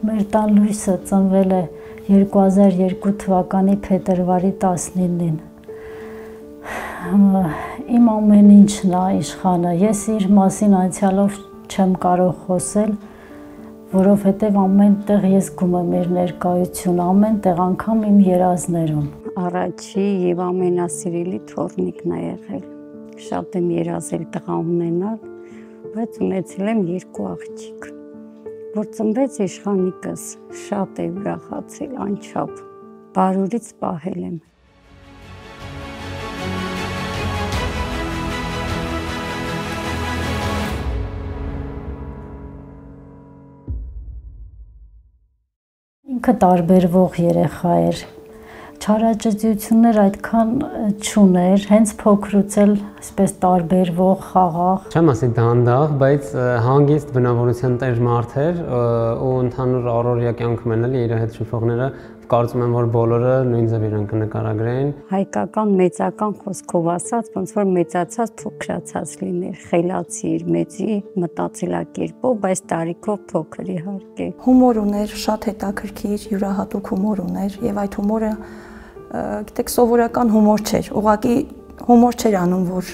Մեր տան լույսը ծնվել է 2002 թվականի փետրվարի 19-ին։ Իմ ամեն ինչն է իշխանը, ես իր մասին անցյալով չեմ կարող խոսել, որովհետև ամեն տեղ ես զգում եմ իր ներկայությունը, ամեն տեղ անգամ իմ երազներում։ Առաջի եւ ամենասիրելի թորնիկն է եղել։ Շատ եմ երազել տղա ունենալ, բայց ունեցել եմ 2 աղջիկ։ Որ ծնվեց իշխանիկս, շատ է ուրախացել անչափ, բարուրից պահել եմ։ Ինքը տարբերվող երեխա էր, չարաճճություններ այդքան չուներ, հենց փոքրուց էլ այսպես տարբերվող, խաղաղ։ Չեմ ասի դանդաղ, բայց հանգիստ բնավորության տեր մարդ էր ու ընդհանուր առօրյա կյանքում էլ իր հետ շփողները կարծում եմ, որ բոլորը նույն ձև իրեն կնկարագրեին։ Հայկական մեծական խոսքով ասած, ոնց որ մեծացած փոքրացած լիներ, խելացիր, մեծի մտածելակերպով, բայց տարիքով փոքր իհարկե։ Հումոր ուներ, շատ հետաքրքիր, յուրահատուկ հումոր ուներ, եւ այդ հումորը, գիտեք, սովորական հումոր չէր, ուղղակի հումոր չէր անում, որ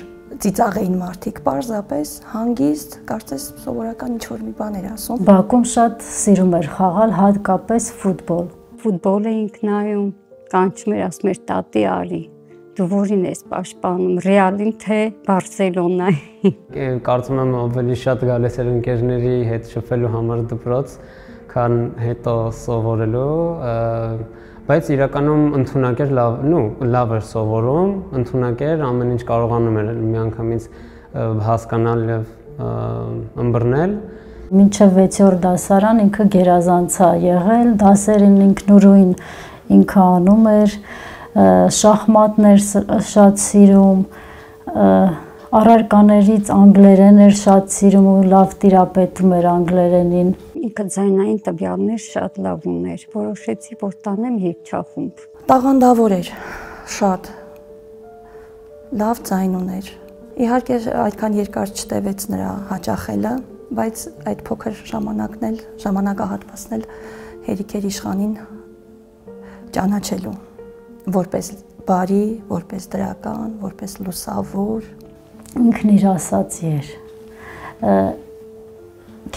ծիծաղեին մարդիկ, պարզապես հանգիստ, կարծես սովորական ինչ-որ մի բան էր ասում։ Բակում շատ սիրում էր խաղալ, հատկապես ֆուտբոլ։ Ֆուտբոլ էինք նայում, կանչում էր, ասում էր տատի արի, դու որին ես պաշտպանում, Ռեալին թե Բարսելոնային։ Կարծում եմ ավելի շատ գալիս էր ընկերների հետ շփվելու համար դպրոց, քան հետո սովորելու, բայց իրականում ընդունակ էր լավ էր սովորում, ընդունակ էր, ամեն ինչ կարողանում էր միանգամից հասկանալ եւ ըմբռնել։ Մինչև 6-րդ դասարան ինքը գերազանց է եղել, դասերին ինքնուրույն ինքը անում էր, շախմատներ շատ սիրում, առարկաներից անգլերեն էր շատ սիրում ու լավ տիրապետում էր անգլերենին։ Ինքը ձայնային տվյալներ շատ լավ ուներ, որոշեցի, որ տանեմ երգչախումբ։ Տաղանդավոր էր, շատ լավ ձայն ուներ։ Իհարկե այդքան երկար չտևեց նրա հաճախելը, բայց այդ փոքր ժամանակահատվածն էլ հերիք էր իշխանին ճանաչելու, որպես բարի, որպես դրական, որպես լուսավոր։ Ինքն իր ասացի էր,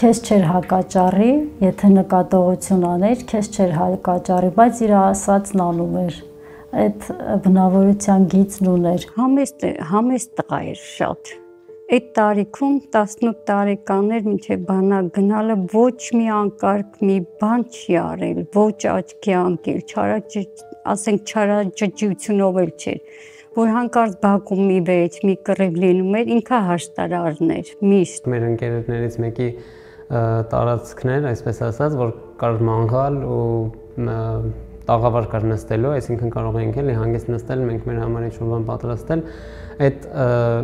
քեզ չէր հակաճառի, եթե նկատողություն աներ, քեզ չէր հակաճառի, բայց իր ասածն անում էր, այդ բնավորության գիծն ուներ։ Համեստ տղա էր շատ։ Այդ տարիքում 18 տարեկան էր, մինչև բանակ գնալը ոչ մի անկարգ մի բան չի արել, ոչ աչքի անկել, չարաճճությունով էլ չէր, որ հանկարծ բակում մի վեճ, մի կռիվ լինում էր, ինքը հաշտարարն էր, միշտ։ Մեր ընկերներից մեկի տարածքներ, այսպես ասած, որ կար մանգալ ու տաղավար կար նստելու, այսինքն կարող էինք էլի հանգիստ նստել, մենք մեր համար ինչ-որ բան պատրաստել, այդ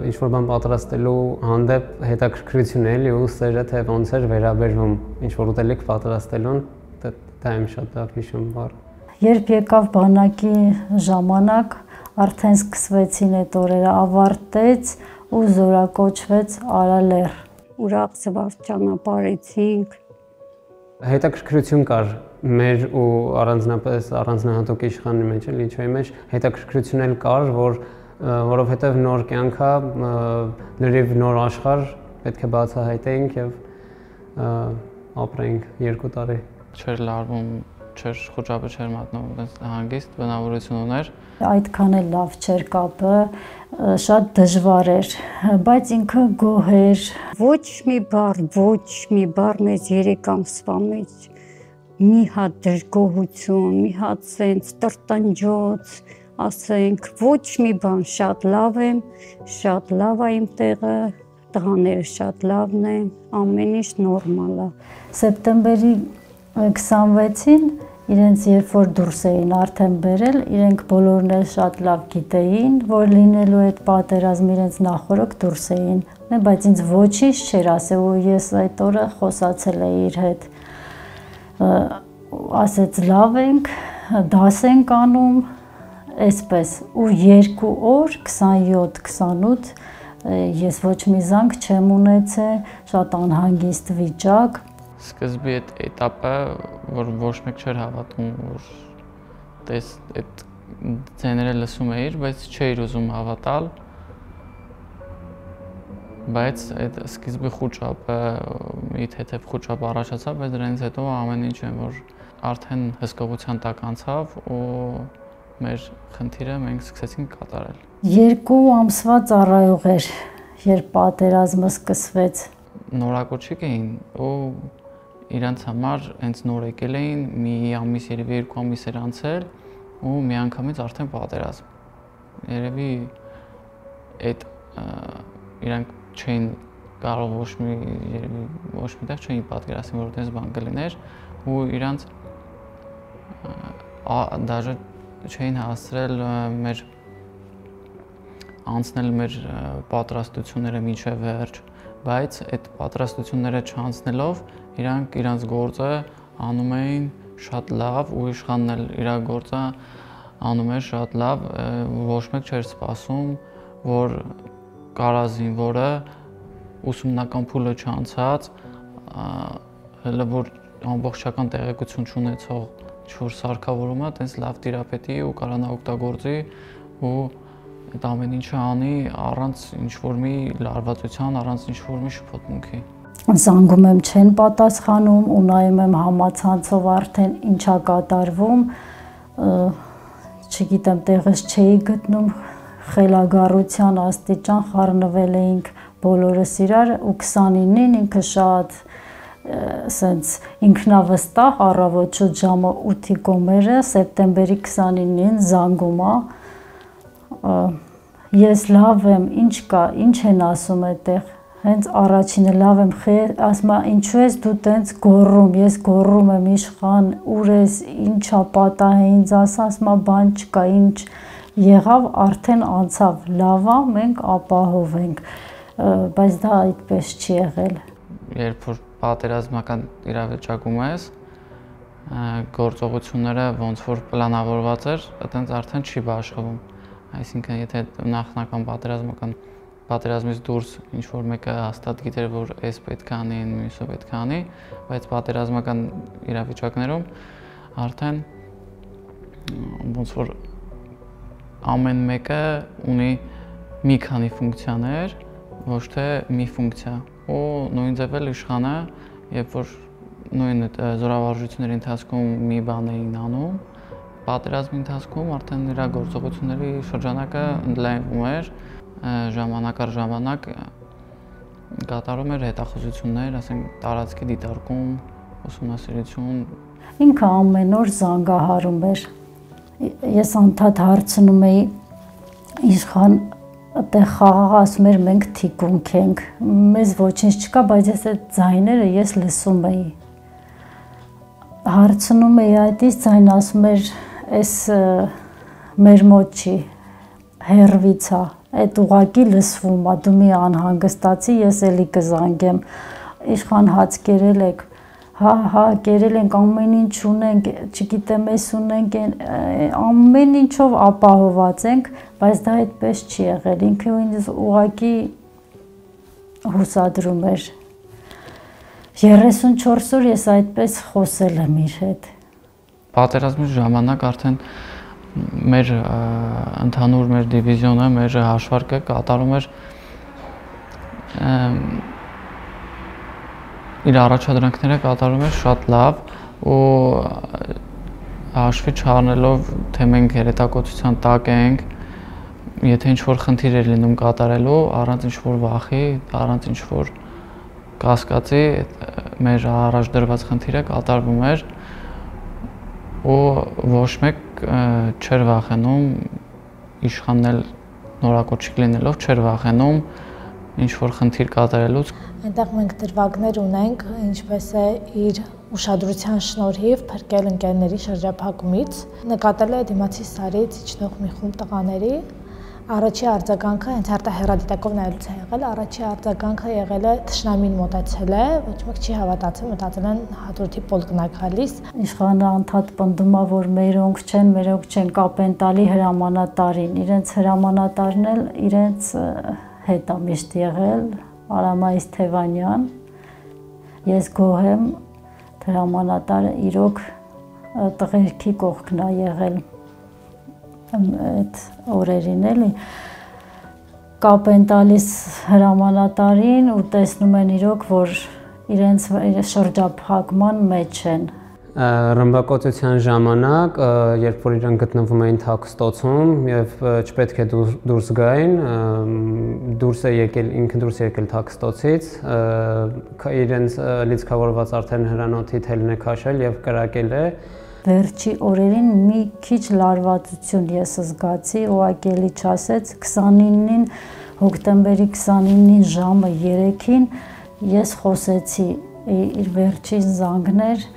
ինչ-որ բան պատրաստելու հանդեպ հետաքրքրություն էլի ու սերը թե ոնց էր վերաբերվում ինչ-որ ուտելիք պատրաստելուն, դա եմ շատ լավ հիշում բառ։ Երբ եկավ բանակի ժամանակ, արդեն սկսվեցին այդ օրերը, ավարտեց ու զորակոչվեց Արալեռ։ Ուրախ զվարճ ճանապարհեցինք։ Հետաքրքրություն կար մեր ու առանձնապես առանձնահատուկ իշխանի մեջ, լիճոյի մեջ հետաքրքրություն էլ կար, որովհետև նոր կյանք է, լրիվ նոր աշխարհ, պետք է բացահայտեինք եւ ապրեինք 2 տարի։ Չէր լարվում, չէր խոճապը չէր մատնվում, այնպես հանգիստ բնավորություն ուներ։ Այդքան էլ լավ չէր կապը, շատ դժվար էր, բայց ինքը գոհ էր։ Ոչ մի բառ մեզ 3 ամսվա մեջ մի հատ դժգոհություն, մի հատ սենց տրտնջոց, ասենք, ոչ մի բան, շատ լավ եմ, շատ լավ է իմ տեղը, տղաները շատ լավն են, ամեն ինչ նորմալ է։ Սեպտեմբերի 26-ին իրենց երբ որ դուրս էին արդեն բերել, իրենք բոլորն էլ շատ լավ գիտեին, որ լինելու այդ պատերազմը իրենց նախորոք դուրս էին, բայց ինձ ոչինչ չէր ասել ու ես այդ օրը խոսացել էի իր հետ, ասեց լավ ենք, դաս ենք անում, այսպես ու 2 օր, 27-28 ես ոչ մի զանգ չեմ ունեցել, շատ անհանգիստ վիճակ։ սկզբի այդ էտապը, որ ոչ մեկ չէր հավատում, որ այդ ձայները լսում էիր, բայց չէիր ուզում հավատալ, բայց այդ սկիզբի խուճապը, մի թեթև խուճապ առաջացավ, բայց դրանից հետո ամեն ինչ է, որ արդեն հսկողության տակ անցավ ու մեր խնդիրը մենք սկսեցինք կատարել։ 2 ամսվա ծառայող էր, երբ պատերազմը սկսվեց։ Նորակոչիկ էին ու իրանց համար հենց նոր եկել էին, մի ամիս երևի 2 ամիս էր անցել ու միանգամից արդեն պատերազմ։ Երևի այդ իրանք չէին կարող ոչ միտեղ չէին պատկերացնել, որ այդպես բան կլիներ ու իրանց դաժե չէին հասցրել մեր անցնել մեր պատրաստությունները մինչև վերջ, բայց այդ պատրաստությունները չանցնելով իրանք իրանց գործը անում էին շատ լավ ու իշխանն էլ իր գործը անում էր շատ լավ, ոչ մեկ չէր սպասում, որ կարա զինվորը ուսումնական փուլը չանցած, հələ որ ամբողջական տեղեկություն չունեցող չոր սարքավորումը, տենց լավ տիրապետի ու կարանա օգտագործի ու այդ ամեն ինչը անի առանց ինչ-որ մի լարվածության, առանց ինչ-որ մի շփոթմունքի։ Զանգում եմ չեն պատասխանում ու նայում եմ համացանցով արդեն ինչա կատարվում, չգիտեմ, տեղս չէի գտնում, խելագարության աստիճան խառնվել էինք բոլորս իրար ու 29-ին ինքը շատ սենց ինքնավստահ առավոտ շուտ ժամը 8-ի կոմերը սեպտեմբերի 29-ին զանգում է, ես լավ եմ, ինչ կա, ինչ են ասում այդտեղ, հենց առաջինը լավ եմ, ասում է ինչու ես դու տենց գոռում, ես գոռում եմ իշխան, ուր ես, ինչա պատահ է ինձ ասում է բան չկա, ինչ եղավ, արդեն անցավ, լավ է, մենք ապահով ենք, բայց դա այդպես չի եղել։ Երբ որ պատերազմական իրավիճակում ես, գործողությունները ոնց որ պլանավորված էր, այդտենց արդեն չի բաշխվում։ Այսինքն, եթե նախնական պատերազմից դուրս ինչ-որ մեկը հաստատ գիտեր, որ այս պետք է անի, մյուսը պետք է անի, բայց պատերազմական իրավիճակներում արդեն ոնց որ ամեն մեկը ունի մի քանի ֆունկցիաներ, ոչ թե մի ֆունկցիա, ու նույն ձևել իշխանը, երբ որ նույն զորավարժությունների ընթացքում մի բան էին անում, պատերազմի ընթացքում արդեն իր գործողությունների շրջանակը ընդլայնվում էր, ժամանակ առ ժամանակ կատարում էր հետախուզություններ, ասենք տարածքի դիտարկում, ուսումնասիրություն։ Ինքը ամեն օր զանգահարում էր։ Ես անդադ հարցնում էի իշխան այդտեղ խաղաղ ասում էր մենք թիկունք ենք, մեզ ոչինչ չկա, բայց ես այդ ձայները ես լսում էի։ Հարցնում էի այդից ձայն ասում էր այս մեր մոտ չի, հեռվից է, այդ ուղակի լսվում է, դու մի անհանգստացի, ես էլի կզանգեմ, իշխան հաց կերել եք, հա, կերել ենք, ամեն ինչ ունենք, չգիտեմ, ես ունենք, ամեն ինչով ապահոված ենք, բայց դա այդպես չի եղել, ինքը ինձ ուղակի հուսադրում էր։ 34 օր ես այդպես խոսել եմ իր հետ։ Պատերազմի ժամանակ արդեն մեր ընդհանուր մեր դիվիզիոնը, մեր հաշվարկը կատարում էր իր առաջադրանքները կատարում էր շատ լավ ու հաշվի չառնելով, թե մենք հերետակոծության տակ ենք, եթե ինչ-որ խնդիր էր լինում կատարելու, առանց ինչ-որ վախի, առանց ինչ-որ կասկածի, մեր առաջ դրված խնդիրը կատարվում էր ու ոչ մեկ չէր վախենում, իշխանն էլ նորակոչիկ լինելով չէր վախենում ինչ-որ խնդիր կատարելուց։ Այնտեղ մենք դրվագներ ունենք, ինչպես է իր ուշադրության շնորհիվ փրկել ընկերների շրջափակումից, նկատել է դիմացի սարից իջնող մի խումբ տղաների, առաջի արձագանքը հենց հեռադիտակով նայելուց է եղել, առաջի արձագանքը եղել է թշնամին մոտեցել է, ոչ մեկ չի հավատացել, մտածել են հատորդի պոլկն է գալիս։ Իշխանը անդադ պնդում է, որ մերոնք չեն, կապ են տալի հրամանատարին, իրենց հրամանատարն էլ իրենց հետ է միշտ եղել, Արամայիս Թևանյան, ես գոհ եմ, հրամանատարը իրոք տղերքի կողքն է եղել այդ օրերին էլի կապ են տալիս հրամանատարին ու տեսնում են իրոք որ իրենց շրջափակման մեջ են Ռմբակոծության ժամանակ, երբ որ իրենք գտնվում էին թաքստոցում եւ չպետք է դուրս գային, ինքը դուրս եկել թաքստոցից, իրենց լիցքավորված արդեն հրանոթի թելն է քաշել եւ կրակել է։ Վերջի օրերին մի քիչ լարվածություն ես զգացի, ուղղակի էլի չասեց 29-ին հոկտեմբերի 29-ին ժամը 3-ին ես խոսեցի իր վերջին զանգներ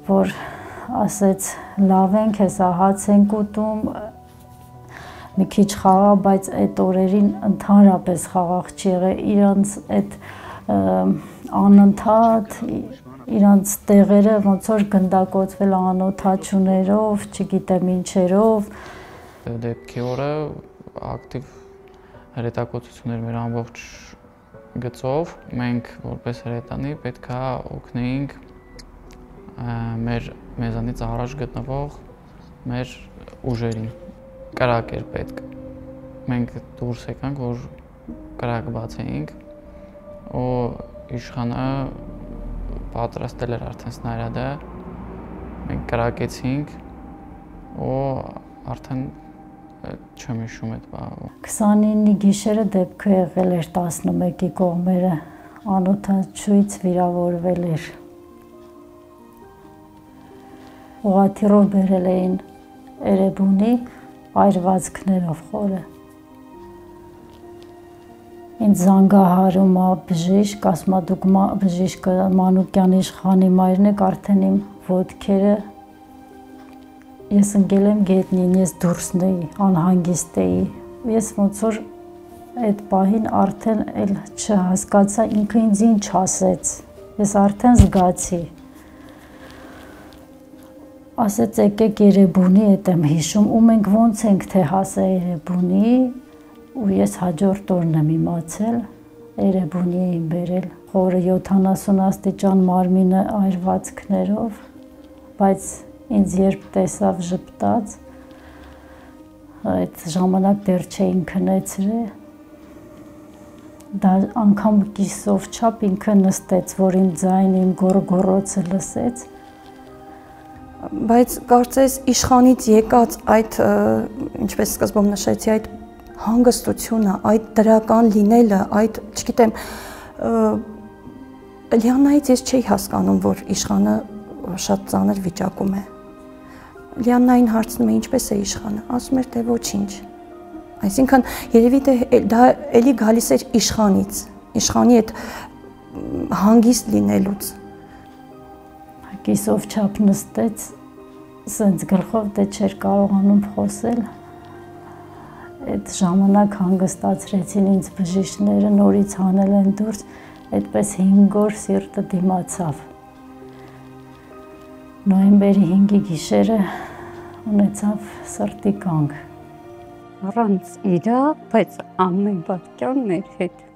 որ ասեց լավ ենք, հեսա հաց ենք ուտում, մի քիչ խաղա, բայց այդ օրերին ընդհանրապես խաղաղ չի եղել, իրանց այդ անընդհատ, իրանց տեղերը ոնց որ գնդակոծվել անօթաչուներով, չգիտեմ ինչերով։ Դեպքի օրը ակտիվ հրետակոծություններ մեր ամբողջ գծով, մենք որպես հրետանի պետք է օգնեինք մեզանից առաջ գտնվող մեր ուժերին կրակ էր պետք։ Մենք դուրս եկանք, որ կրակ բացեինք, ու իշխանը պատրաստել էր արդեն սնարյադը, մենք կրակեցինք, ու արդեն չեմ հիշում այդ բանը։ 29-ի գիշերը դեպքը եղել էր 11-ի կողմերը, անօթաչուից վիրավորվել էր։ Ուղղաթիռով բերել էին Էրեբունի այրվածքներով խորը։ Ինձ զանգահարում է բժիշկ, ասում է դուք բժիշկը Մանուկյան իշխանի մայրն եք, արդեն իմ ոտքերը ես ընկել եմ գետնին, ես դուրսն էի, անհանգիստ էի։ Ես ոնց որ այդ պահին արդեն էլ չհասկացա ինքը ինձ ինչ ասեց։ Ես արդեն զգացի։ Ասեց եկեք Էրեբունի, այդ եմ հիշում, ու մենք ոնց ենք թե հասա Էրեբունի, ու ես հաջորդ օրն եմ իմացել, Էրեբունի էին բերել, խորը 70 աստիճան մարմինը այրվածքներով, բայց ինձ երբ տեսավ ժպտաց, այդ ժամանակ դեռ չէին քնեցրել, դա անգամ կիսով չափ ինքը նստեց, որ իմ ձայնը, իմ գոռգոռոցը լսեց, Բայց կարծես իշխանից եկած այդ, ինչպես սկզբում նշեցի, այդ հանգստությունը, այդ դրական լինելը, այդ, չգիտեմ, Լիաննայից ես չէի հասկանում, որ իշխանը շատ ծանր վիճակում է։ Լիաննային հարցնում է ինչպես է իշխանը, ասում էր թե ոչինչ։ Այսինքն երևի դա էլի գալիս էր իշխանից, իշխանի այդ հանգիստ լինելուց։ Կիսով չափ նստեց, սենց գլխով դե չէր կարողանում խոսել, այդ ժամանակ հանգստացրեցին ինձ բժիշկները, նորից հանել են դուրս, այդպես 5 օր սիրտը դիմացավ։ Նոյեմբերի 5-ի գիշերը ունեցավ սրտի կանգ։ Առանց իրա, բայց ամեն վայրկյան մեր հետ